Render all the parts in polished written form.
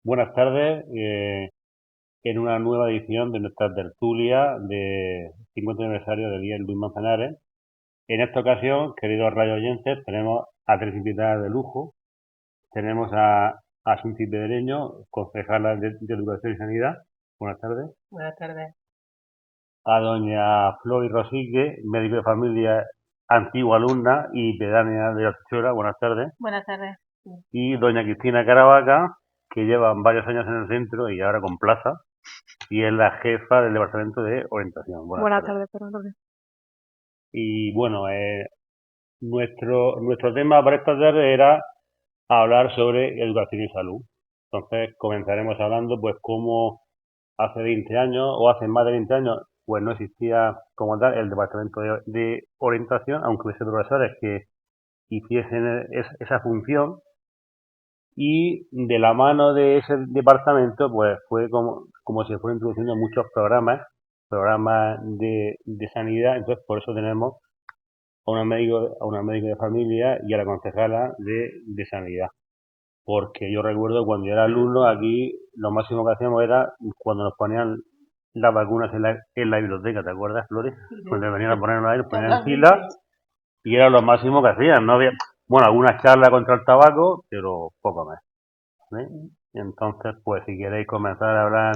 Buenas tardes, en una nueva edición de nuestra tertulia de 50 aniversario del Día de Luis Manzanares. En esta ocasión, queridos radio oyentes, tenemos a tres invitadas de lujo. Tenemos a Asunti Pedreño, concejala de Educación y Sanidad. Buenas tardes. Buenas tardes. A doña Flori Rosique, médico de familia, antigua alumna y pedánea de la Chora. Buenas tardes. Buenas tardes. Sí. Y doña Cristina Caravaca, que lleva varios años en el centro y ahora con plaza, y es la jefa del Departamento de Orientación. Buenas Buenas tardes. tardes, perdón. Y bueno, nuestro tema para esta tarde era hablar sobre educación y salud. Entonces comenzaremos hablando pues cómo hace 20 años o hace más de 20 años pues no existía como tal el Departamento de Orientación, aunque hubiese profesores que hiciesen esa función. Y de la mano de ese departamento, pues fue como se fue introduciendo muchos programas de sanidad. Entonces, por eso tenemos a una médico de familia y a la concejala de sanidad. Porque yo recuerdo cuando yo era alumno, aquí lo máximo que hacíamos era cuando nos ponían las vacunas en la biblioteca, ¿te acuerdas, Flores? Cuando venían a ponernos ahí, nos ponían en fila Totalmente. y era lo máximo que hacían. No había, bueno, algunas charlas contra el tabaco, pero poco más. ¿Sí? Entonces, pues si queréis comenzar a hablar,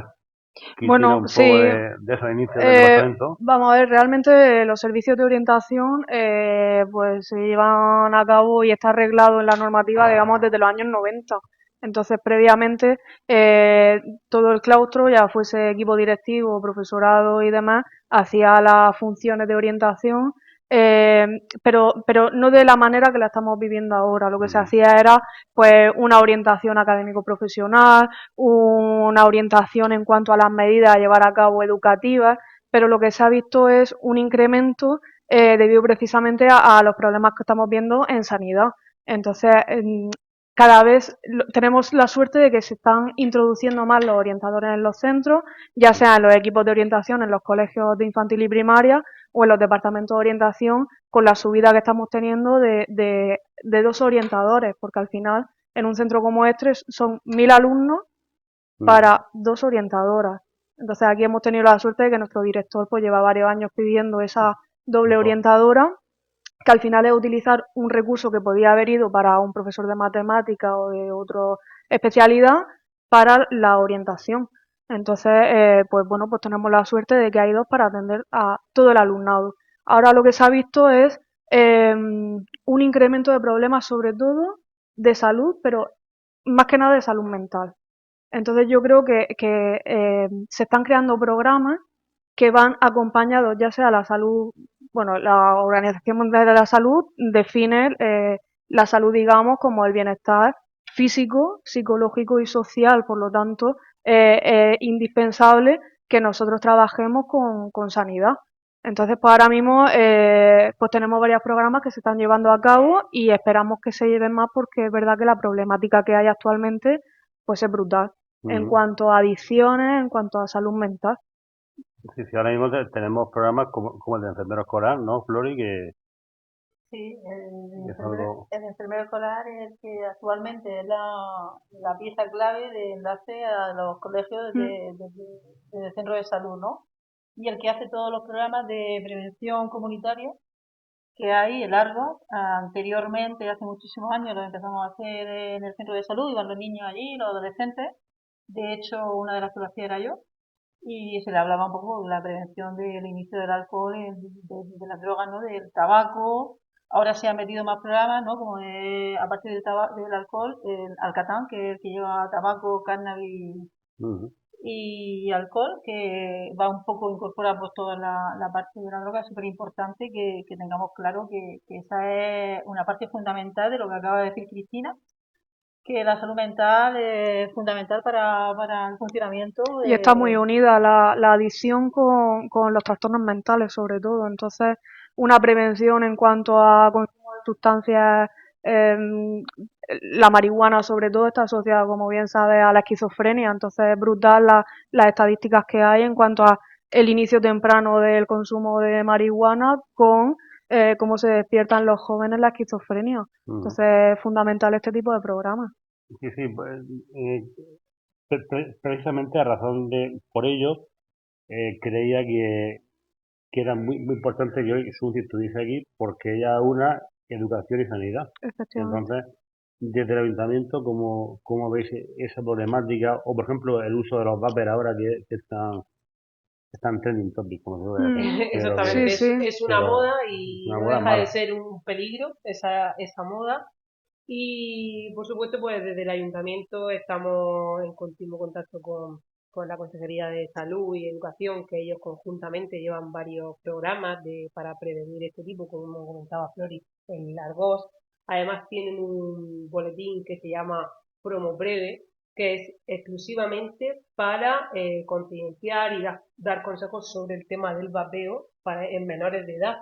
Cristina, Bueno, un poco sí, de esos inicios del departamento. vamos a ver, realmente los servicios de orientación pues se llevan a cabo y está arreglado en la normativa, digamos, desde los años 90. Entonces, previamente, todo el claustro, ya fuese equipo directivo, profesorado y demás, hacía las funciones de orientación, eh, pero no de la manera que la estamos viviendo ahora. Lo que se Mm, hacía era pues una orientación académico-profesional, una orientación en cuanto a las medidas a llevar a cabo educativas, pero lo que se ha visto es un incremento debido precisamente a los problemas que estamos viendo en sanidad. Entonces, cada vez tenemos la suerte de que se están introduciendo más los orientadores en los centros, ya sea en los equipos de orientación, en los colegios de infantil y primaria o en los departamentos de orientación, con la subida que estamos teniendo de dos orientadores, porque al final en un centro como este son 1000 alumnos mm, para dos orientadoras. Entonces aquí hemos tenido la suerte de que nuestro director pues lleva varios años pidiendo esa doble pues, orientadora, que al final es utilizar un recurso que podía haber ido para un profesor de matemática o de otra especialidad para la orientación. Entonces, pues bueno, pues tenemos la suerte de que hay dos para atender a todo el alumnado. Ahora lo que se ha visto es un incremento de problemas, sobre todo de salud, pero más que nada de salud mental. Entonces yo creo que se están creando programas que van acompañados ya sea la salud, bueno, la Organización Mundial de la Salud define la salud, digamos, como el bienestar físico, psicológico y social, por lo tanto, es indispensable que nosotros trabajemos con sanidad. Entonces, pues ahora mismo pues tenemos varios programas que se están llevando a cabo y esperamos que se lleven más porque es verdad que la problemática que hay actualmente pues es brutal en mm. cuanto a adicciones, en cuanto a salud mental. Sí, sí, ahora mismo tenemos programas como el de enfermero escolar, ¿no, Flori? Sí, Que es algo... el enfermero escolar es el que actualmente es la pieza clave de enlace a los colegios de centro de salud, ¿no? Y el que hace todos los programas de prevención comunitaria que hay, el ARGO. Anteriormente, hace muchísimos años, lo empezamos a hacer en el centro de salud, iban los niños allí, los adolescentes. De hecho, una de las que lo hacía era yo. Y se le hablaba un poco de la prevención del inicio del alcohol, de las drogas, ¿no? Del tabaco. Ahora se han metido más programas, ¿no? Como aparte del alcohol, el Alcatán, que es el que lleva tabaco, cannabis mm, y alcohol, que va un poco incorpora pues toda la parte de la droga. Es súper importante que tengamos claro que esa es una parte fundamental de lo que acaba de decir Cristina, que la salud mental es fundamental para el funcionamiento Y está muy de... unida la adicción con los trastornos mentales, sobre todo. Entonces, una prevención en cuanto a consumo de sustancias, la marihuana sobre todo está asociada, como bien sabes, a la esquizofrenia. Entonces, es brutal las estadísticas que hay en cuanto a el inicio temprano del consumo de marihuana con cómo se despiertan los jóvenes la esquizofrenia. mm. Entonces, es fundamental este tipo de programas. Sí, sí, pues, precisamente a razón por ello, creía que era muy importante que hoy Susi estuviese aquí porque ella una educación y sanidad. Efectivamente. Entonces, desde el ayuntamiento, ¿cómo veis esa problemática? O, por ejemplo, el uso de los vapers ahora que están trending topic, como se suele decir. Sí, Exactamente, sí. es una Pero moda es y una no moda deja de mala. ser un peligro esa moda. Y por supuesto, pues desde el ayuntamiento estamos en continuo contacto con la Consejería de Salud y Educación, que ellos conjuntamente llevan varios programas para prevenir este tipo, como comentaba Flori, en Largos. Además tienen un boletín que se llama Promo Breve, que es exclusivamente para concienciar y dar consejos sobre el tema del vapeo en menores de edad.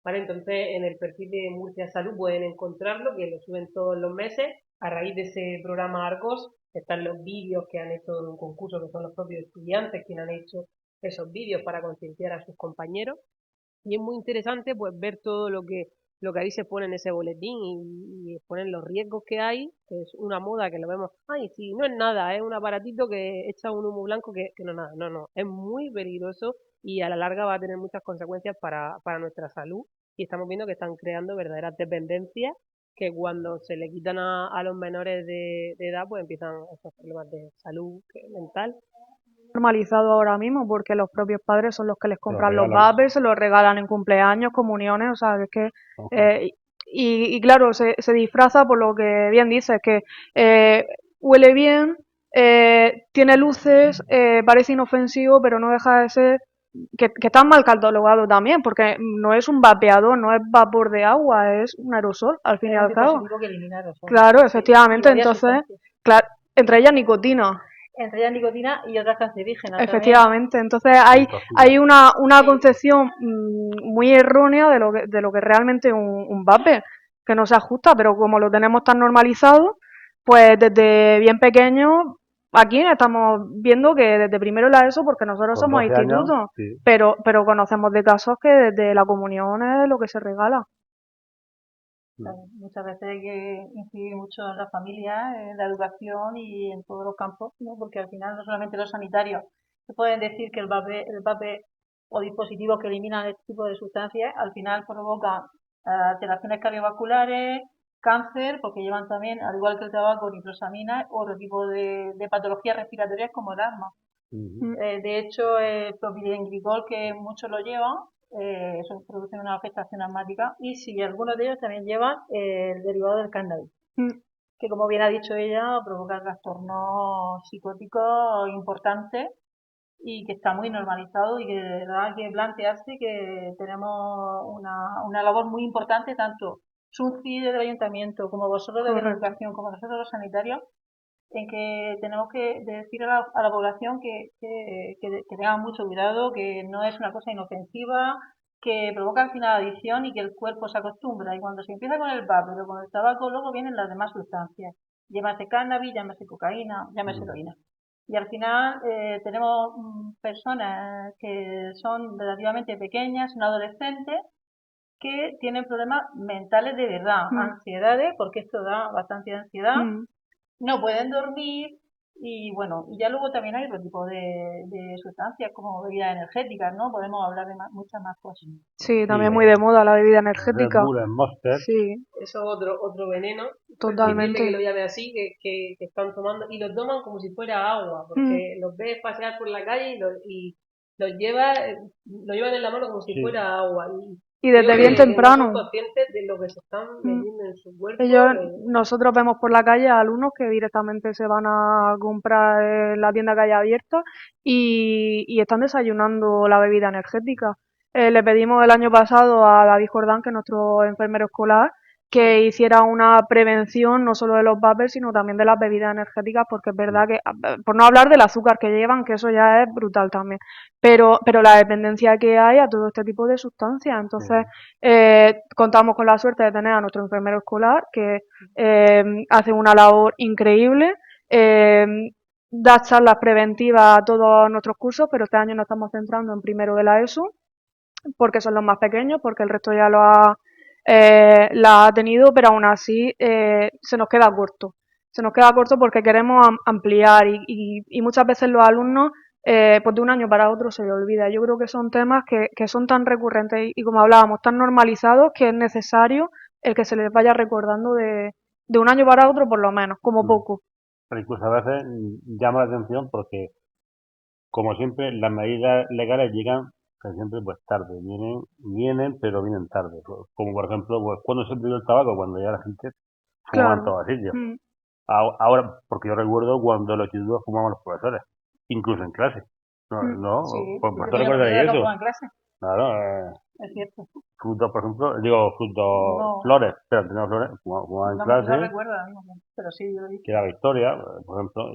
¿Vale? Entonces, en el perfil de Murcia Salud pueden encontrarlo, que lo suben todos los meses. A raíz de ese programa Argos están los vídeos que han hecho en un concurso, que son los propios estudiantes quienes han hecho esos vídeos para concienciar a sus compañeros. Y es muy interesante pues ver todo lo que ahí se pone en ese boletín y exponen los riesgos que hay, que es una moda que lo vemos, ay, sí, no es nada, es un aparatito que echa un humo blanco que no es nada, no, no, es muy peligroso y a la larga va a tener muchas consecuencias para nuestra salud y estamos viendo que están creando verdaderas dependencias que cuando se le quitan a los menores de edad pues empiezan estos problemas de salud mental. Normalizado ahora mismo porque los propios padres son los que les Se lo compran los regalan. vapers, se los regalan en cumpleaños, comuniones, o sea, es que... Ojo. eh, y claro, se disfraza por lo que bien dices, que eh, huele bien, tiene luces, parece inofensivo, pero no deja de ser que está mal catalogado también, porque no es un vapeador, no es vapor de agua, es un aerosol, al fin y Es un al cabo. dispositivo que elimina aerosoles. Claro, Sí, y efectivamente, varias entonces, sustancias. claro, entre ellas nicotina. Entre ellas nicotina y otras cancerígenas también. Efectivamente, entonces Y hay toxinas. una Sí, concepción muy errónea de lo que realmente es un vape, que no se ajusta, pero como lo tenemos tan normalizado, pues desde bien pequeños, aquí estamos viendo que desde primero de la ESO, porque nosotros Con somos 12 años, institutos, sí. pero conocemos de casos que desde la comunión es lo que se regala. claro, muchas veces hay que incidir mucho en la familia, en la educación y en todos los campos, ¿no? Porque al final no solamente los sanitarios se pueden decir que el vape o dispositivos que eliminan este tipo de sustancias al final provocan alteraciones cardiovasculares, cáncer, porque llevan también, al igual que el tabaco, nitrosamina, otro tipo de patologías respiratorias como el asma. Ujú. Mm, De hecho, el propilenglicol, que muchos lo llevan, eso produce una afectación asmática. Y si algunos de ellos también llevan el derivado del cannabis, mm, que como bien ha dicho ella, provoca trastornos psicóticos importantes y que está muy normalizado y que de verdad hay que plantearse que tenemos una labor muy importante, tanto SUNCI del ayuntamiento como vosotros desde la correcto. educación, como nosotros los sanitarios, en que tenemos que decir a la población que tengan mucho cuidado, que no es una cosa inofensiva, que provoca al final adicción y que el cuerpo se acostumbra. Y cuando se empieza con el vapor o con el tabaco, luego vienen las demás sustancias. Llámese cannabis, llámese cocaína, llámese Mm. heroína. Y al final tenemos personas que son relativamente pequeñas, son adolescentes, que tienen problemas mentales de verdad, Mm, ansiedades, porque esto da bastante ansiedad, mm. no pueden dormir y bueno, y ya luego también hay otro tipo de sustancias como bebidas energéticas, ¿no? Podemos hablar de muchas más cosas. Sí, Sí, también muy de moda la bebida el Red energética. Bull, el Monster. Sí, Eso es otro veneno, permitidme que totalmente. lo llame así, que están tomando y lo toman como si fuera agua, Mm. porque los ves pasear por la calle y los lleva, lo llevan en la mano como si Sí. fuera agua. Y Y creo desde bien que no son temprano. conscientes de lo que se están Mm. metiendo en su cuerpo. Ellos, nosotros vemos por la calle a alumnos que directamente se van a comprar en la tienda que haya abierta y están desayunando la bebida energética. Le pedimos el año pasado a David Jordán, que es nuestro enfermero escolar, que hiciera una prevención no solo de los vapers, sino también de las bebidas energéticas, porque es verdad que, por no hablar del azúcar que llevan, que eso ya es brutal también, pero la dependencia que hay a todo este tipo de sustancias. Entonces, Sí. contamos con la suerte de tener a nuestro enfermero escolar que hace una labor increíble, eh, da charlas preventivas a todos nuestros cursos, pero este año nos estamos centrando en primero de la ESO, porque son los más pequeños, porque el resto ya la ha tenido, pero aún así se nos queda corto. se nos queda corto porque queremos ampliar y muchas veces los alumnos pues de un año para otro se les olvida. Yo creo que son temas que son tan recurrentes y como hablábamos, tan normalizados que es necesario el que se les vaya recordando de un año para otro por lo menos, como poco. Pero incluso a veces llama la atención porque, como siempre, las medidas legales llegan casi siempre pues tarde. Vienen, pero vienen tarde. Como por ejemplo, pues cuando se prohibió el tabaco, cuando ya la gente fumaba en Claro. todos sitios. Ahora, porque yo recuerdo cuando los institutos fumaban los profesores, incluso en clase. No, Sí, pues yo vosotros tenía recordáis profesores que eso. jugaban en clase, Claro, es cierto. frutos, por ejemplo, digo frutos, No, flores, pero tenemos flores, fumaban en no clase, recuerdo ahora mismo, pero sí, yo lo he visto. que era Victoria, por ejemplo,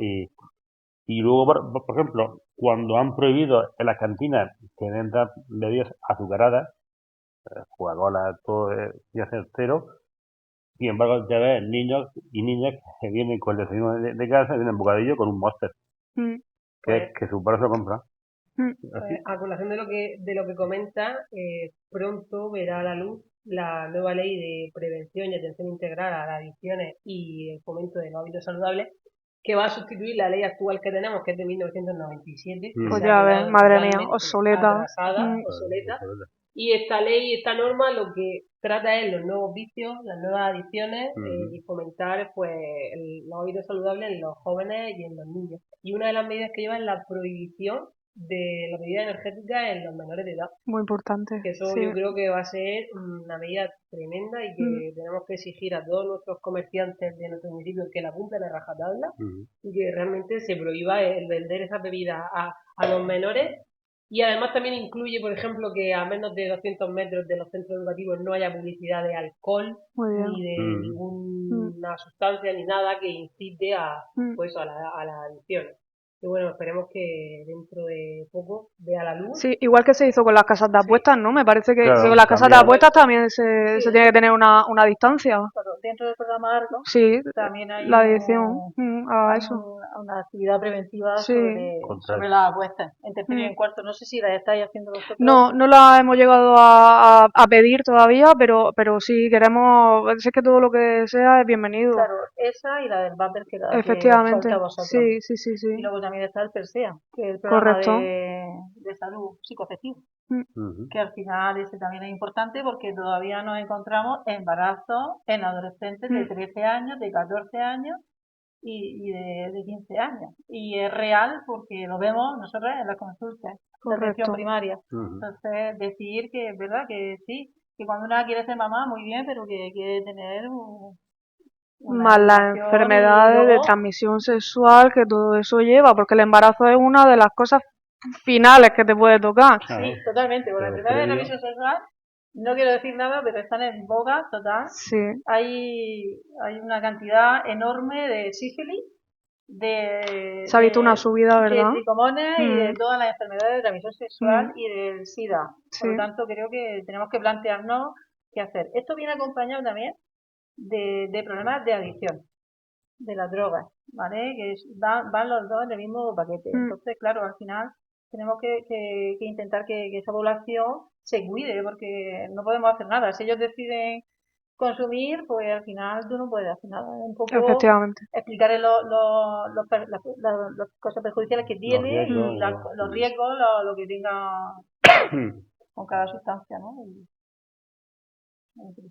y luego, por ejemplo, cuando han prohibido en las cantinas que vendan bebidas azucaradas, Coca-Cola, todo y hacer cero, sin embargo, ya ves niños y niñas que vienen con el desayuno de casa, vienen bocadillo con un Monster, Pues, que su padre se lo compra. Así. a colación de lo que comenta, pronto verá a la luz la nueva ley de prevención y atención integral a las adicciones y el fomento de los hábitos saludables, que va a sustituir la ley actual que tenemos, que es de 1997, que Pues se ha ya ves, quedado madre mía, totalmente obsoleta. atrasada, obsoleta. Y esta ley, esta norma, lo que trata es los nuevos vicios, las nuevas adicciones y fomentar pues los hábitos saludables en los jóvenes y en los niños. Y una de las medidas que lleva es la prohibición de la bebida energética en los menores de edad. Muy importante. Que eso Sí. yo creo que va a ser una medida tremenda y que tenemos que exigir a todos nuestros comerciantes de nuestro municipio que la cumplan a rajatabla y que realmente se prohíba el vender esas bebidas a los menores. Y además también incluye, por ejemplo, que a menos de 200 metros de los centros educativos no haya publicidad de alcohol ni de ninguna sustancia ni nada que incite pues, a las adicciones. Y bueno, esperemos que dentro de poco vea la luz. Sí, igual que se hizo con las casas de apuestas, ¿no? Me parece que Claro, con las casas de también. apuestas también se tiene que tener una distancia. Pero dentro del programa ARCO Sí, también hay la edición a hay eso. una actividad preventiva Sí. sobre las apuestas en tercero y en cuarto. No sé si la estáis haciendo vosotros. No la hemos llegado a pedir todavía, pero sí queremos, es que todo lo que sea es bienvenido. Claro, esa y la del bumper que os Efectivamente, falta a vosotros. sí. Y luego también está el PERSEA, que es el programa de salud psicoafectiva. Que al final ese también es importante porque todavía nos encontramos embarazos en adolescentes de 13 años, de 14 años y de 15 años. Y es real porque lo vemos nosotros en las consultas de atención primaria. Entonces, decir que es verdad que sí, que cuando una quiere ser mamá, muy bien, pero que quiere tener más las enfermedades de transmisión sexual que todo eso lleva, porque el embarazo es una de las cosas finales que te puede tocar. Sí, totalmente. Con la enfermedad de transmisión sexual no quiero decir nada, pero están en boga total. Sí. Hay una cantidad enorme de sífilis, se ha visto una subida, ¿verdad? De tricomonas y de todas las enfermedades de transmisión sexual y del SIDA. Por lo tanto, creo que tenemos que plantearnos qué hacer. Esto viene acompañado también de problemas de adicción, de las drogas, ¿vale? Que van los dos en el mismo paquete. Entonces, claro, al final tenemos que intentar que esa población se cuide, porque no podemos hacer nada. Si ellos deciden consumir, pues al final tú no puedes hacer nada. Un poco explicarles las cosas perjudiciales que tiene, los riesgos, lo que tenga con cada sustancia, ¿no?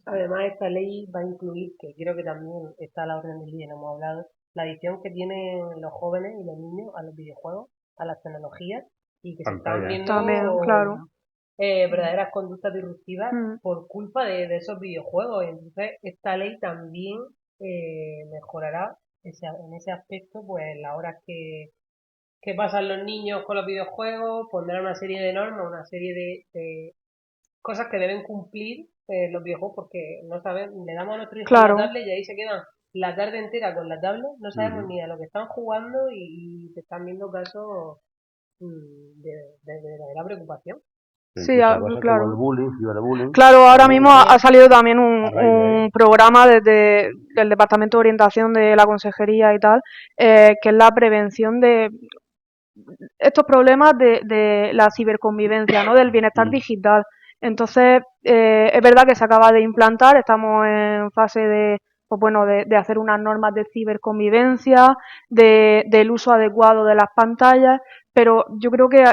Además, esta ley va a incluir, que creo que también está a la orden del día, no hemos hablado, la adicción que tienen los jóvenes y los niños a los videojuegos, a las tecnologías, y que se están viendo verdaderas conductas disruptivas por culpa de esos videojuegos. Entonces, esta ley también mejorará en ese aspecto, pues las horas que pasan los niños con los videojuegos, pondrá una serie de normas, una serie de cosas que deben cumplir los videojuegos, porque no saben, le damos a nuestro hijo la tablet y ahí se quedan la tarde entera con la tablet, no sabemos ni a lo que están jugando y se están viendo casos de verdadera preocupación. Sí, claro. Claro, ahora mismo ha salido también un programa desde el Departamento de Orientación de la Consejería y tal, que es la prevención de estos problemas de la ciberconvivencia, ¿no? Del bienestar digital. Entonces, es verdad que se acaba de implantar, estamos en fase de pues bueno, de hacer unas normas de ciberconvivencia, del uso adecuado de las pantallas, pero yo creo que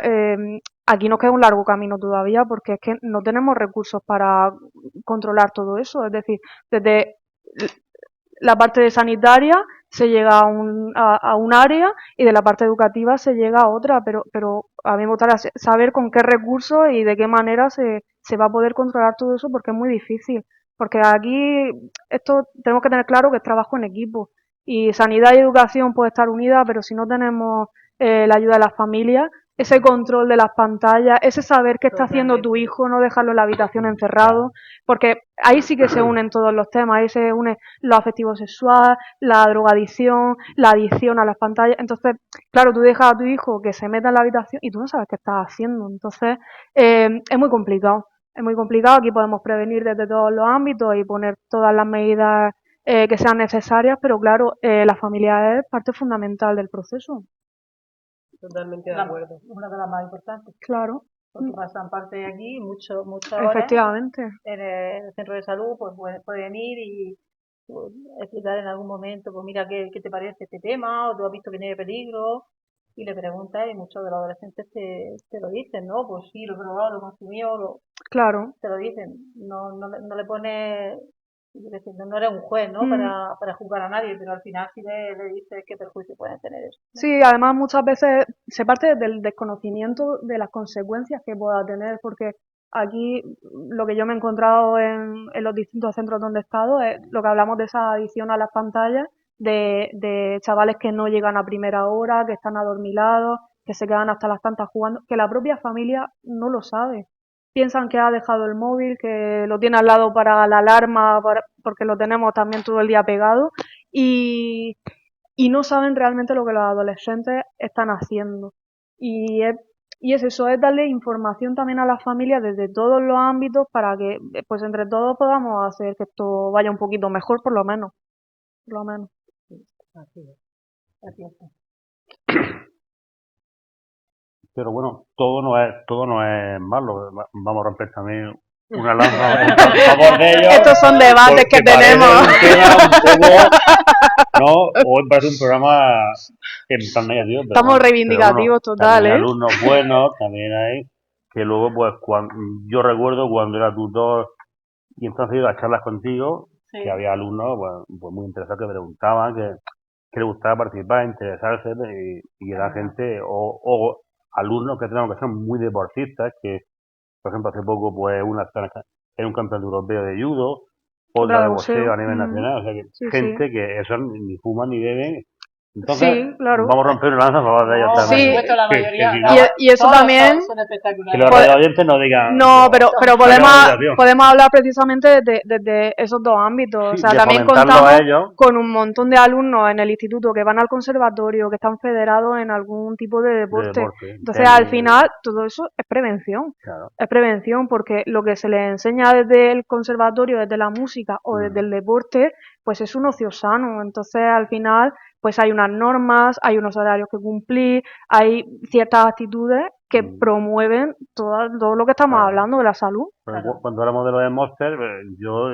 aquí nos queda un largo camino todavía porque es que no tenemos recursos para controlar todo eso. Es decir, desde la parte de sanitaria se llega a un área y de la parte educativa se llega a otra, pero a mí me gustaría saber con qué recursos y de qué manera se va a poder controlar todo eso porque es muy difícil. Porque aquí esto tenemos que tener claro que es trabajo en equipo y sanidad y educación puede estar unida, pero si no tenemos la ayuda de las familias, ese control de las pantallas, ese saber qué está haciendo tu hijo, no dejarlo en la habitación encerrado, porque ahí sí que se unen todos los temas, ahí se une lo afectivo sexual, la drogadicción, la adicción a las pantallas. Entonces, claro, tú dejas a tu hijo que se meta en la habitación y tú no sabes qué estás haciendo. Entonces, es muy complicado. Es muy complicado. Aquí podemos prevenir desde todos los ámbitos y poner todas las medidas que sean necesarias, pero claro, la familia es parte fundamental del proceso. Totalmente de acuerdo. Una de las más importantes. Claro. Porque pasan parte de aquí, muchas horas Efectivamente. en el centro de salud, pues pueden ir y pues, explicar en algún momento, pues mira, ¿qué te parece este tema? O tú has visto que tiene peligro, y le preguntas y muchos de los adolescentes te lo dicen, ¿no? Pues sí, lo he probado, lo he consumido, Claro. te lo dicen. No le pones, yo qué sé, no eres un juez, ¿no? Para juzgar a nadie, pero al final sí le dices qué perjuicio pueden tener eso, ¿no? Sí, además muchas veces se parte del desconocimiento de las consecuencias que pueda tener, porque aquí lo que yo me he encontrado en los distintos centros donde he estado es lo que hablamos de esa adicción a las pantallas, de chavales que no llegan a primera hora, que están adormilados, que se quedan hasta las tantas jugando, que la propia familia no lo sabe. Piensan que ha dejado el móvil, que lo tiene al lado para la alarma, porque lo tenemos también todo el día pegado, y no saben realmente lo que los adolescentes están haciendo. Y es eso, es darle información también a las familias desde todos los ámbitos para que pues entre todos podamos hacer que esto vaya un poquito mejor por lo menos. Por lo menos. Así es. Así es. Pero bueno, todo no es malo. Vamos a romper también una lanza en favor de ellos. Estos son debates que porque parece tenemos. un tema un poco, ¿no? Hoy parece un programa en tan negativo, pero Estamos bueno, reivindicativos también totales. hay alumnos buenos, también hay que luego, pues, yo recuerdo cuando era tutor y entonces iba a charlas contigo, Sí. que había alumnos pues muy interesados que preguntaban, que les gustaba participar, interesarse, y era gente, o alumnos que tenemos que son muy deportistas, que, por ejemplo, hace poco, pues, una está en un campeonato europeo de judo, otra de boxeo a nivel nacional, o sea que Sí, gente sí. que eso ni fuman ni beben. Entonces, Sí, claro. vamos a romper una lanza a favor de ellos No, por también. supuesto, la mayoría. Que si no, Y eso todos también. son que espectaculares. los radioyentes no digan. No, pero podemos podemos hablar precisamente desde esos dos ámbitos. O Sí, sea, de también fomentarlo contamos a ellos. con un montón de alumnos en el instituto que van al conservatorio, que están federados en algún tipo de deporte. Entonces, al final, todo eso es prevención. Claro. Es prevención porque lo que se les enseña desde el conservatorio, desde la música o desde el deporte, pues es un ocio sano. Entonces, al final, pues hay unas normas, hay unos horarios que cumplir, hay ciertas actitudes que promueven todo lo que estamos hablando de la salud. Cuando hablamos de lo de Monster, yo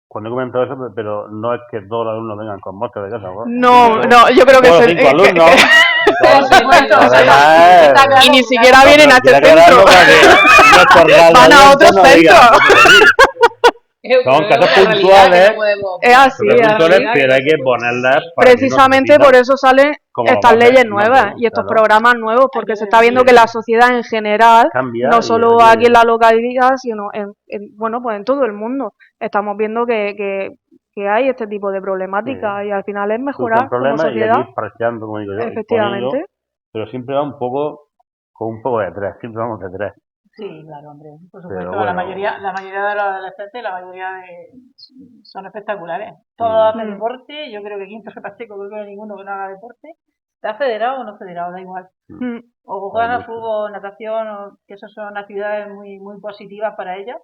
cuando he comentado eso, pero no es que todos los alumnos vengan con Monster de casa. No, yo creo que todos los 5 alumnos. Y ni siquiera vienen a este centro. Van a otro centro. Son casos puntuales, es así, pero hay que ponerlas precisamente por eso salen estas leyes nuevas y estos programas nuevos, porque se está viendo que la sociedad en general, no solo aquí en la localidad, sino bueno, pues en todo el mundo, estamos viendo que hay este tipo de problemáticas y al final es mejorar como sociedad. Y ir parcheando, como digo yo, efectivamente. Pero siempre va un poco con un poco de tres, siempre vamos de tres. Sí, claro, hombre, por supuesto, bueno. la mayoría de los adolescentes, son espectaculares. Todos hacen deporte, yo creo que Quinto Pacheco, creo que no hay ninguno que no haga deporte. Está federado o no federado, da igual. O juegan al fútbol, natación, que esas son actividades muy, muy positivas para ellos.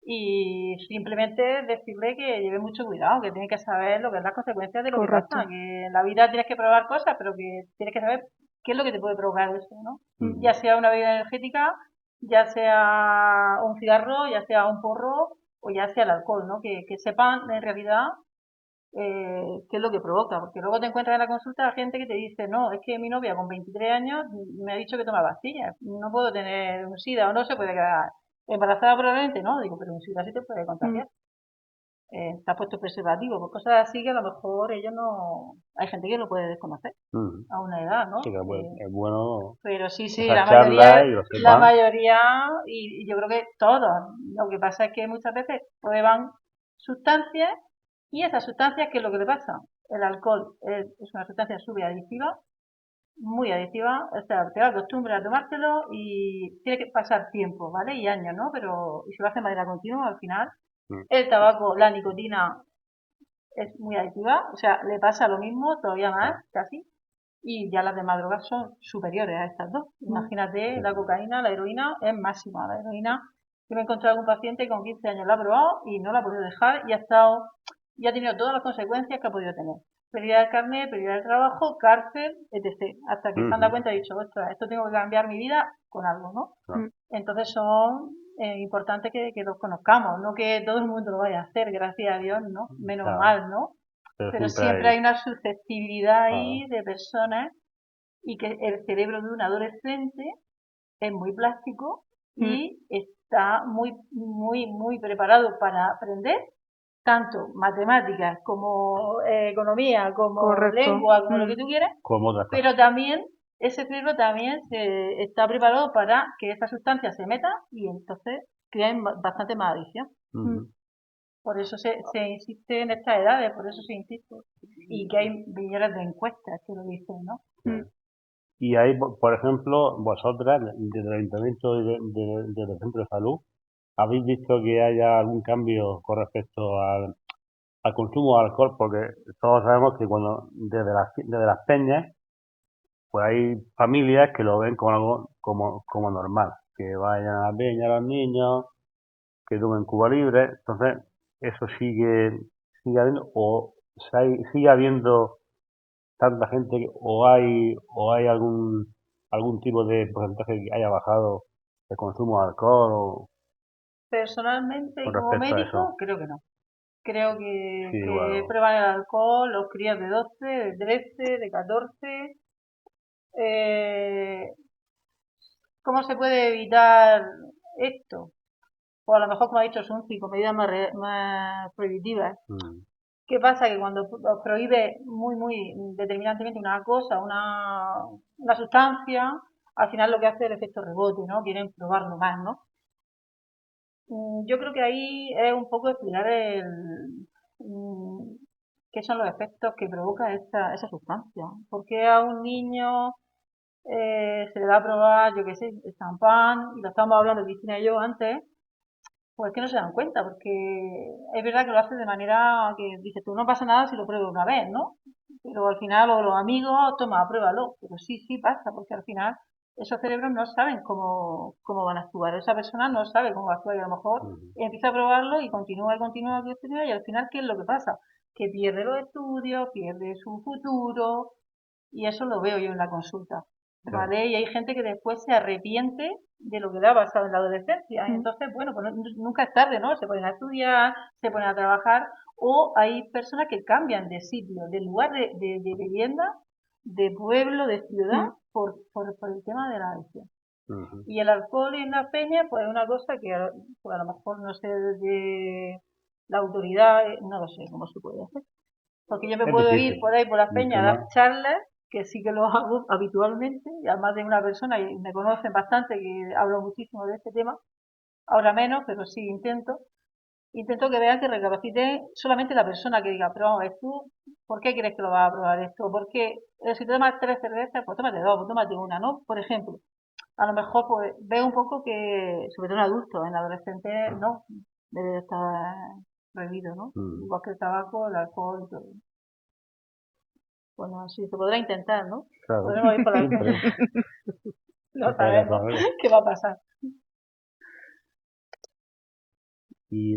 Y simplemente decirle que lleve mucho cuidado, que tiene que saber lo que es las consecuencias de lo que pasa. Que en la vida tienes que probar cosas, pero que tienes que saber qué es lo que te puede provocar eso, ¿no? Ya sea una bebida energética, ya sea un cigarro, ya sea un porro o ya sea el alcohol, ¿no? Que sepan en realidad qué es lo que provoca, porque luego te encuentras en la consulta gente que te dice, no, es que mi novia con 23 años me ha dicho que toma pastillas, no puedo tener un SIDA o no se puede quedar embarazada probablemente, no, digo, pero un SIDA sí te puede contagiar. Te has puesto preservativo, pues cosas así que a lo mejor ellos no, hay gente que lo puede desconocer a una edad, ¿no? Sí, que es bueno Pero sí, esa charla y lo la sepan. mayoría, y yo creo que todos, lo que pasa es que muchas veces prueban sustancias y esas sustancias, ¿qué es lo que le pasa? El alcohol es una sustancia súper adictiva, muy adictiva, o sea, te acostumbras a tomártelo y tiene que pasar tiempo, ¿vale? Y años, ¿no? Pero, y se lo hace de manera continua, al final, Mm, el tabaco, la nicotina es muy adictiva, o sea, le pasa lo mismo, todavía más, casi, y ya las demás drogas son superiores a estas dos. Imagínate, la cocaína, la heroína es máxima. La heroína, yo me he encontrado algún paciente que con 15 años la ha probado y no la ha podido dejar y ha estado, y ha tenido todas las consecuencias que ha podido tener. Pérdida de carne, pérdida de trabajo, cárcel, etc. Hasta que se han dado cuenta y ha dicho, ostras, esto tengo que cambiar mi vida con algo, ¿no? claro. Entonces son importantes que los conozcamos, no que todo el mundo lo vaya a hacer, gracias a Dios, ¿no? Menos Claro. mal, ¿no? Pero Pero siempre siempre hay. hay una susceptibilidad ahí Claro. de personas y que el cerebro de un adolescente es muy plástico y está muy preparado para aprender tanto matemáticas como economía, como Correcto. lengua, como lo que tú quieras, Como otras cosas. pero también ese cerebro también está preparado para que esa sustancia se meta y entonces creen bastante más adicción. Ujú. Por eso se insiste en estas edades, por eso se insiste. Y que hay millones de encuestas que lo dicen, ¿no? Y ahí, por ejemplo, vosotras, desde el Ayuntamiento y desde el Centro de Salud, ¿habéis visto que haya algún cambio con respecto al consumo de alcohol? Porque todos sabemos que cuando desde las peñas, pues hay familias que lo ven como algo como normal, que vayan a la peña los niños, que tomen Cuba Libre. Entonces, eso sigue habiendo, o sigue habiendo tanta gente o hay algún tipo de porcentaje que haya bajado el consumo de alcohol o Personalmente y con como respecto a médico, eso. creo que no. Creo Sí, que igual. prueban el alcohol los críos de 12, de 13, de 14. Eh, ¿Cómo se puede evitar esto? O a lo mejor, como ha dicho Sunci, con medidas más prohibitivas. Mm, ¿Qué pasa? Que cuando os prohíbe muy determinantemente una cosa, una sustancia, al final lo que hace es el efecto rebote, ¿no? Quieren probarlo más, ¿no? Yo creo que ahí es un poco explicar mm, qué son los efectos que provoca esa sustancia. ¿Por qué a un niño se le da a probar, yo qué sé, el champán, y lo estábamos hablando Cristina y yo antes, pues que no se dan cuenta, porque es verdad que lo hace de manera que dices tú, no pasa nada si lo pruebo una vez, ¿no? Pero al final, o los amigos, toma, pruébalo. Pero sí pasa, porque al final esos cerebros no saben cómo van a actuar. Esa persona no sabe cómo va a actuar y a lo mejor ujú. empieza a probarlo y continúa y al final, ¿qué es lo que pasa? Que pierde los estudios, pierde su futuro y eso lo veo yo en la consulta. Claro. ¿Vale? Y hay gente que después se arrepiente de lo que le ha pasado en la adolescencia. Entonces, bueno, pues nunca es tarde, ¿no? Se ponen a estudiar, se ponen a trabajar, o hay personas que cambian de sitio, de lugar de vivienda, de pueblo, de ciudad, por el tema de la adicción. Ujú. Y el alcohol en la peña, pues es una cosa que pues, a lo mejor no sé de la autoridad, no lo sé cómo se puede hacer. Porque yo me Es puedo ir difícil. por ahí por las Un peñas a dar tema. charlas, que sí que lo hago habitualmente, y además de una persona, y me conocen bastante, que hablo muchísimo de este tema, ahora menos, pero sí intento que vean que recapaciten solamente la persona que diga, pero vamos a ver, tú, ¿por qué crees que lo vas a probar esto? Porque si te tomas 3 cervezas, pues tómate dos, pues tómate una, ¿no? Por ejemplo, a lo mejor pues veo un poco que, sobre todo en adultos, en adolescentes no, debe estar prohibido, ¿no? Mm, Igual que el tabaco, el alcohol y todo. Bueno, sí, se podrá intentar, ¿no? claro. Podremos ir por las Siempre. peñas. No Siempre hay que sabemos saberlo. qué va a pasar. Y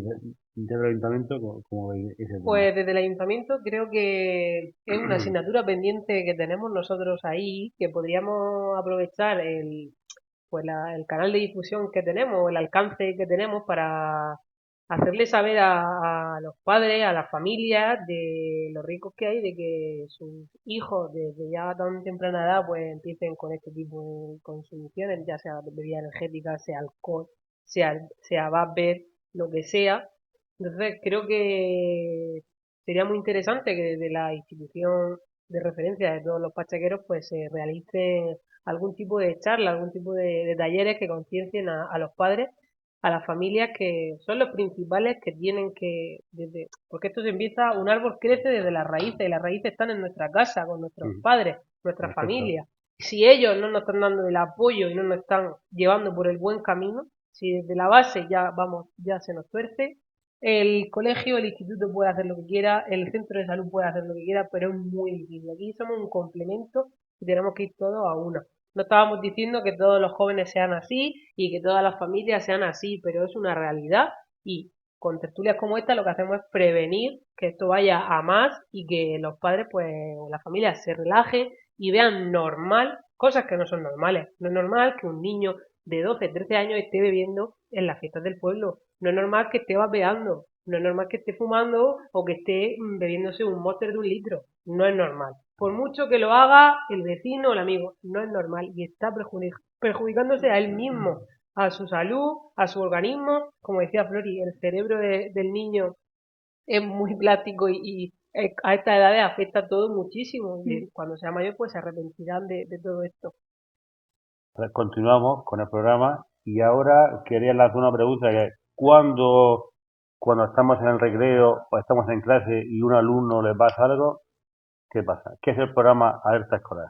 del ayuntamiento, como veis ese tema. Pues desde el ayuntamiento creo que es una asignatura pendiente que tenemos nosotros ahí, que podríamos aprovechar el canal de difusión que tenemos, el alcance que tenemos hacerle saber a los padres, a las familias, de los ricos que hay, de que sus hijos desde ya tan temprana edad pues empiecen con este tipo de consumiciones, ya sea bebida energética, sea alcohol, sea vapor, lo que sea. Entonces creo que sería muy interesante que desde la institución de referencia de todos los pachequeros pues se realice algún tipo de charla, algún tipo de talleres que conciencien a los padres, a las familias, que son los principales que tienen que, porque esto se empieza, un árbol crece desde las raíces, y las raíces están en nuestra casa, con nuestros padres, nuestra Perfecto. familia. Si ellos no nos están dando el apoyo y no nos están llevando por el buen camino, si desde la base ya vamos, ya se nos tuerce, el colegio, el instituto puede hacer lo que quiera, el centro de salud puede hacer lo que quiera, pero es muy difícil. Aquí somos un complemento y tenemos que ir todos a una. No estábamos diciendo que todos los jóvenes sean así y que todas las familias sean así, pero es una realidad y con tertulias como esta lo que hacemos es prevenir que esto vaya a más y que los padres, pues, o las familias se relajen y vean normal cosas que no son normales. No es normal que un niño de 12, 13 años esté bebiendo en las fiestas del pueblo. No es normal que esté vapeando. No es normal que esté fumando o que esté bebiéndose un Monster de 1 litro. No es normal. Por mucho que lo haga el vecino o el amigo, no es normal y está perjudicándose a él mismo, a su salud, a su organismo. Como decía Flori, el cerebro del niño es muy plástico y a esta edad afecta todo muchísimo. Y cuando sea mayor, pues se arrepentirán de todo esto. Pues continuamos con el programa y ahora quería lanzar una pregunta que cuando estamos en el recreo o estamos en clase y un alumno le pasa algo, ¿qué pasa? ¿Qué es el programa Alerta Escolar?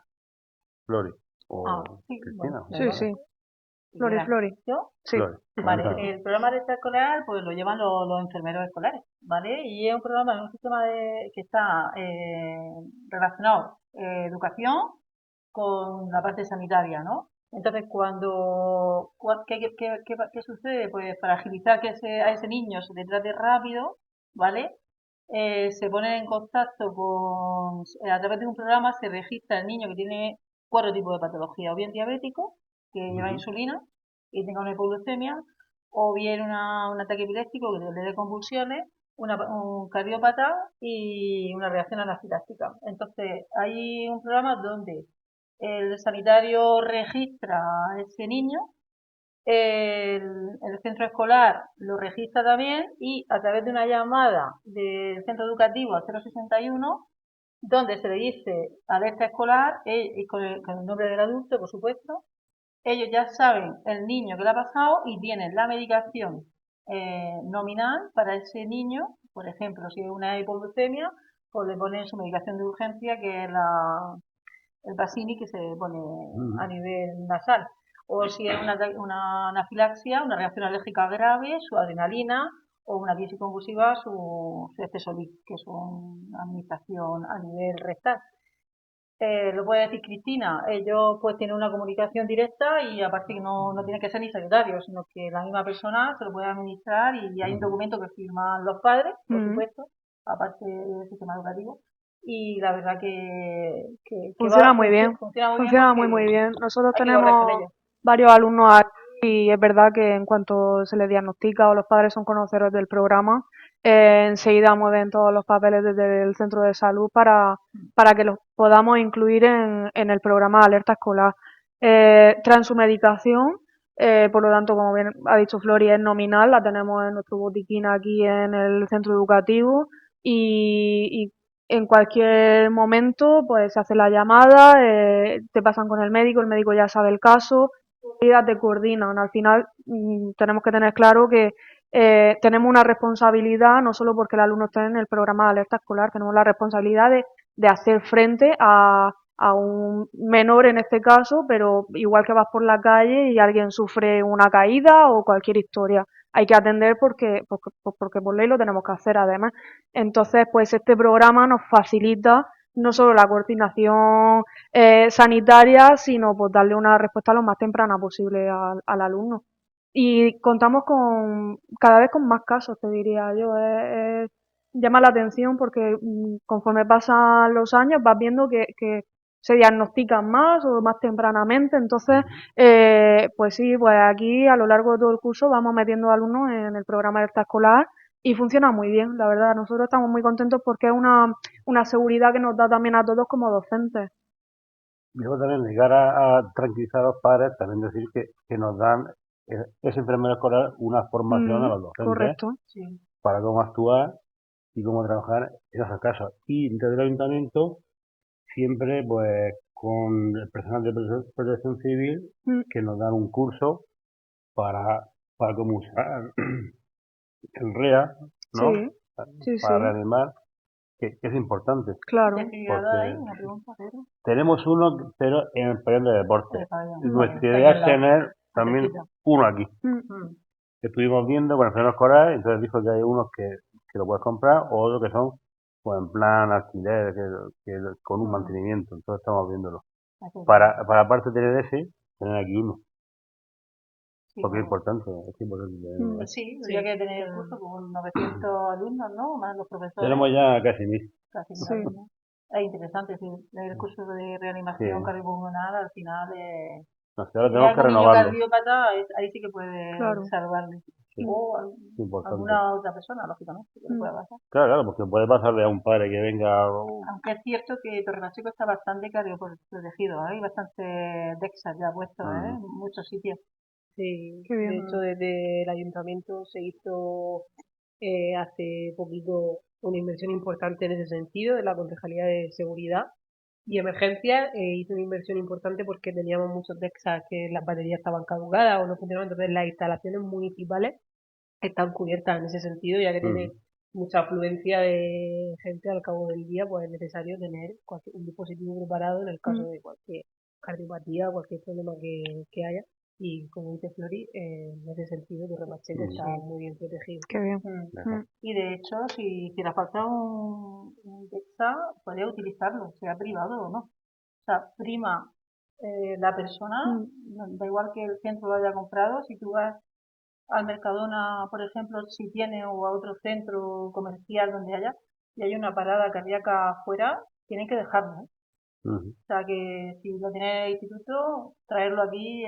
Flori o Sí, Cristina. bueno, Sí, sí. Flori, Verás, Flori. ¿yo? Sí. Flori, Vale, coméntanos. el programa de escolar pues lo llevan los enfermeros escolares, ¿vale? Y es un programa, es un sistema que está relacionado educación con la parte sanitaria, ¿no? Entonces, ¿qué sucede? Pues para agilizar que a ese niño se le trate rápido, ¿vale? Se pone en contacto a través de un programa se registra el niño que tiene 4 tipos de patología, o bien diabético, que lleva Ujú. insulina y tenga una hipoglucemia, o bien un ataque epiléptico que le dé convulsiones, un cardiópata y una reacción anafiláctica. Entonces, hay un programa donde el sanitario registra a ese niño, el centro escolar lo registra también y a través de una llamada del centro educativo al 061, donde se le dice alerta escolar y con el nombre del adulto, por supuesto, ellos ya saben el niño que le ha pasado y tienen la medicación nominal para ese niño. Por ejemplo, si es una hipoglucemia, pues le ponen su medicación de urgencia, que es el Bacini, que se pone Ujú. a nivel nasal. O si es una anafilaxia, una reacción alérgica grave, su adrenalina, o una crisis convulsiva, su Estesolid, que es una administración a nivel rectal. Lo puede decir Cristina, ellos pues tienen una comunicación directa y aparte que no tiene que ser ni sanitario, sino que la misma persona se lo puede administrar y hay un documento que firman los padres, por supuesto, aparte del sistema educativo. Y la verdad Funciona muy bien. funciona muy bien Funciona muy, porque muy bien. Nosotros hay que correr con tenemos ellos. varios alumnos aquí y es verdad que en cuanto se les diagnostica o los padres son conocedores del programa, enseguida mueven todos los papeles desde el centro de salud para que los podamos incluir en el programa de alerta escolar. Traen su medicación, por lo tanto, como bien ha dicho Flori, es nominal, la tenemos en nuestro botiquín aquí en el centro educativo y en cualquier momento pues se hace la llamada, te pasan con el médico ya sabe el caso, enseguida te coordinan. Al final tenemos que tener claro que tenemos una responsabilidad, no solo porque el alumno esté en el programa de alerta escolar, tenemos la responsabilidad de hacer frente a un menor en este caso, pero igual que vas por la calle y alguien sufre una caída o cualquier historia, hay que atender porque por ley lo tenemos que hacer además. Entonces, pues este programa nos facilita no solo la coordinación sanitaria, sino pues darle una respuesta lo más temprana posible al alumno. Y contamos cada vez con más casos, te diría yo. Llama la atención porque conforme pasan los años vas viendo que se diagnostican más o más tempranamente. Entonces, pues sí, pues aquí a lo largo de todo el curso vamos metiendo alumnos en el programa de extraescolar y funciona muy bien, la verdad. Nosotros estamos muy contentos porque es una seguridad que nos da también a todos como docentes. Y luego también llegar a tranquilizar a los padres, también decir que nos dan ese enfermero escolar una formación a los docentes Correcto. para cómo actuar y cómo trabajar en esos casos. Y desde el ayuntamiento, siempre pues con el personal de protección civil, que nos dan un curso para cómo usar el REA, ¿no? Sí, Para sí. reanimar, que es importante. Claro. Porque tenemos uno, pero en el pabellón de deporte. Nuestra idea es tener también uno aquí. Estuvimos viendo con el enfermero escolar, entonces dijo que hay unos que lo puedes comprar, o otros que son pues en plan alquiler, con un mantenimiento. Entonces estamos viéndolo. Para aparte de tener ese, tener aquí uno. Porque es importante. tener Pues sí, habría que tener el curso con 900 alumnos, ¿no? Más los profesores. Tenemos ya casi 1000. Casi 1000 alumnos. Es interesante, sí. El curso de reanimación cardiopulmonar al final es... No sé, ahora tenemos que renovarlo. Cardiópata, ahí sí que puede salvarle. Sí. O alguna otra persona, lógicamente, que le pueda pasar. Claro, porque puede pasarle a un padre que venga... Aunque es cierto que Torrepacheco está bastante cardioprotegido, hay bastante DEXA ya puestos en muchos sitios. Sí, de hecho desde el ayuntamiento se hizo hace poquito una inversión importante en ese sentido, de la Concejalía de Seguridad y Emergencias. Hizo una inversión importante porque teníamos muchos DEXA que las baterías estaban caducadas o no funcionaban, entonces las instalaciones municipales están cubiertas en ese sentido, ya que tiene mucha afluencia de gente al cabo del día, pues es necesario tener un dispositivo preparado en el caso de cualquier cardiopatía, cualquier problema que haya. Y como dice Flori, en ese sentido Torrepacheco está muy bien protegido. Qué bien. Y de hecho, si le falta un DEXA, puede utilizarlo, sea privado o no. O sea, prima la persona, da igual que el centro lo haya comprado, si tú vas al Mercadona, por ejemplo, si tiene, o a otro centro comercial donde haya, y hay una parada cardíaca afuera, tienen que dejarlo, ¿eh? O sea que si lo tiene el instituto, traerlo aquí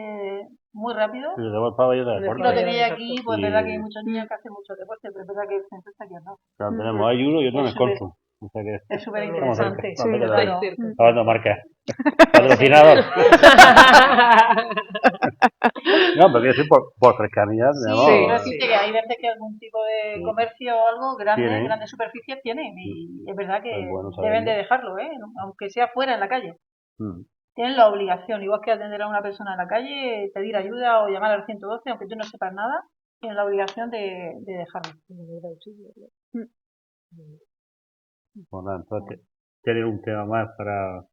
muy rápido. Si lo tenéis aquí, pues es verdad que hay muchos niños que hacen mucho deporte, pero es verdad que el centro está aquí al lado. Claro, tenemos hay uno y otro en el Consum. O sea que es súper interesante. Hablando marcas. Patrocinador. No, pero quiero decir por cercanía. Sí, que hay veces que algún tipo de comercio o algo grandes superficies tienen, y es verdad que deben de dejarlo, aunque sea fuera en la calle. Tienen la obligación, igual que atender a una persona en la calle, pedir ayuda o llamar al 112, aunque tú no sepas nada, tienen la obligación de dejarlo. Bueno, entonces, ¿tienes un tema más para...?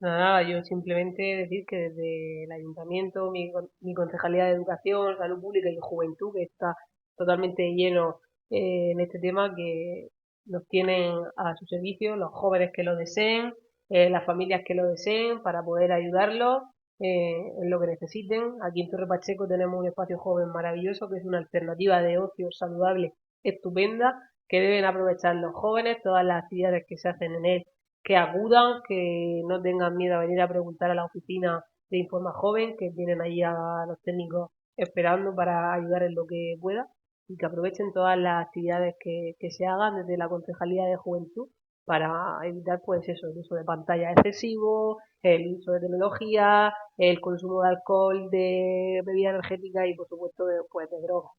Nada, yo simplemente decir que desde el ayuntamiento, mi concejalía de Educación, Salud Pública y Juventud, que está totalmente lleno en este tema, que nos tienen a su servicio los jóvenes que lo deseen, las familias que lo deseen, para poder ayudarlos en lo que necesiten. Aquí en Torre Pacheco tenemos un espacio joven maravilloso, que es una alternativa de ocio saludable estupenda, que deben aprovechar los jóvenes, todas las actividades que se hacen en él, que acudan, que no tengan miedo a venir a preguntar a la oficina de Informa Joven, que tienen ahí a los técnicos esperando para ayudar en lo que pueda, y que aprovechen todas las actividades que se hagan desde la Concejalía de Juventud para evitar pues eso, el uso de pantalla excesivo, el uso de tecnología, el consumo de alcohol, de bebida energética y por supuesto de drogas.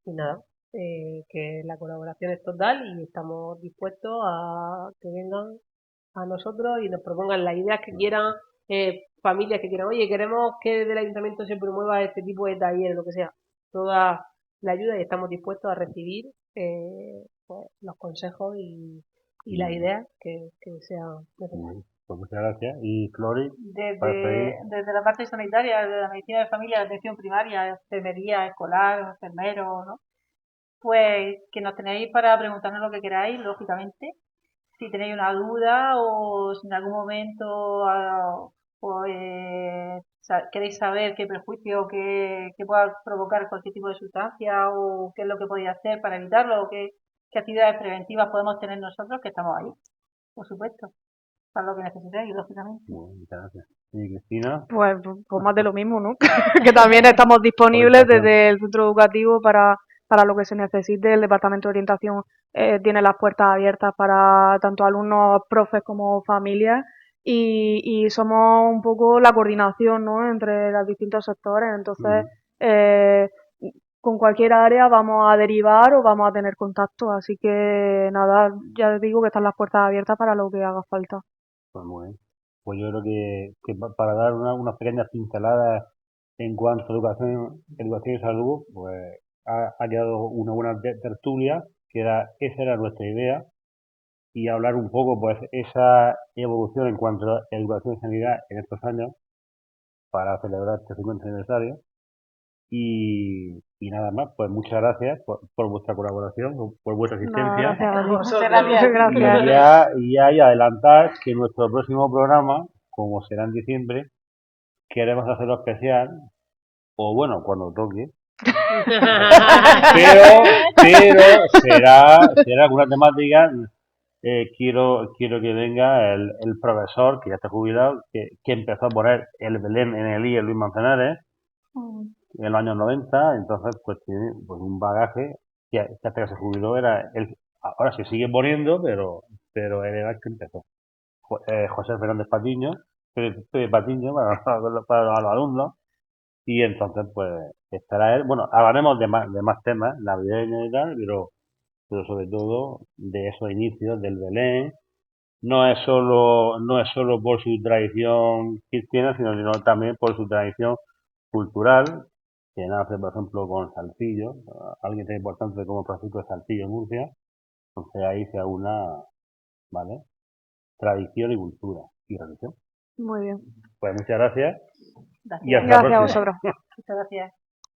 Y nada, que la colaboración es total y estamos dispuestos a que vengan a nosotros y nos propongan las ideas que quieran, familias que quieran, oye, queremos que desde el ayuntamiento se promueva este tipo de talleres, lo que sea, toda la ayuda, y estamos dispuestos a recibir pues, los consejos y las ideas que sean necesarias. Pues muchas gracias. ¿Y Flori? Desde la parte sanitaria, de la medicina de familia, la atención primaria, enfermería escolar, enfermeros, ¿no? Pues que nos tenéis para preguntarnos lo que queráis, lógicamente. Si tenéis una duda o si en algún momento pues, queréis saber qué prejuicio que pueda provocar cualquier tipo de sustancia, o qué es lo que podéis hacer para evitarlo, o qué actividades preventivas podemos tener nosotros, que estamos ahí, por supuesto. para lo que necesitéis, lógicamente. Bueno, muchas gracias. ¿Y Cristina? Pues más de lo mismo, ¿no? Que también estamos disponibles desde el centro educativo para lo que se necesite. El Departamento de Orientación tiene las puertas abiertas para tanto alumnos, profes como familias y somos un poco la coordinación, ¿no? Entre los distintos sectores. Entonces, con cualquier área vamos a derivar o vamos a tener contacto. Así que nada, ya les digo que están las puertas abiertas para lo que haga falta. Pues muy bien. Pues yo creo que para dar unas pequeñas pinceladas en cuanto a educación y salud, pues ha quedado una buena tertulia, esa era nuestra idea, y hablar un poco, pues, esa evolución en cuanto a educación y sanidad en estos años para celebrar este 50 aniversario. Y nada más, pues muchas gracias por vuestra colaboración, por vuestra asistencia. Gracias a ti. Muchas gracias. Gracias. Y ya adelantar que nuestro próximo programa, como será en diciembre, queremos hacerlo especial, o bueno, cuando toque, pero será alguna temática. Quiero que venga el profesor, que ya está jubilado, que empezó a poner el Belén en el IE Luis Manzanares en los años 90, entonces pues tiene pues un bagaje que hasta que se jubiló era él. Ahora se sigue poniendo, pero él era el que empezó. José Fernández Patiño, Patiño para los alumnos, y entonces pues estará él. Bueno, hablaremos de más temas navideños y tal, pero sobre todo de esos inicios del Belén. No es solo por su tradición cristiana, sino también por su tradición cultural, que nace, por ejemplo, con Saltillo, alguien tan importante como Francisco de Saltillo en Murcia. Entonces ahí se aúna, ¿vale? Tradición y cultura y religión. Muy bien. Pues muchas gracias y Gracias. hasta la Gracias a próxima. vosotros. Muchas gracias.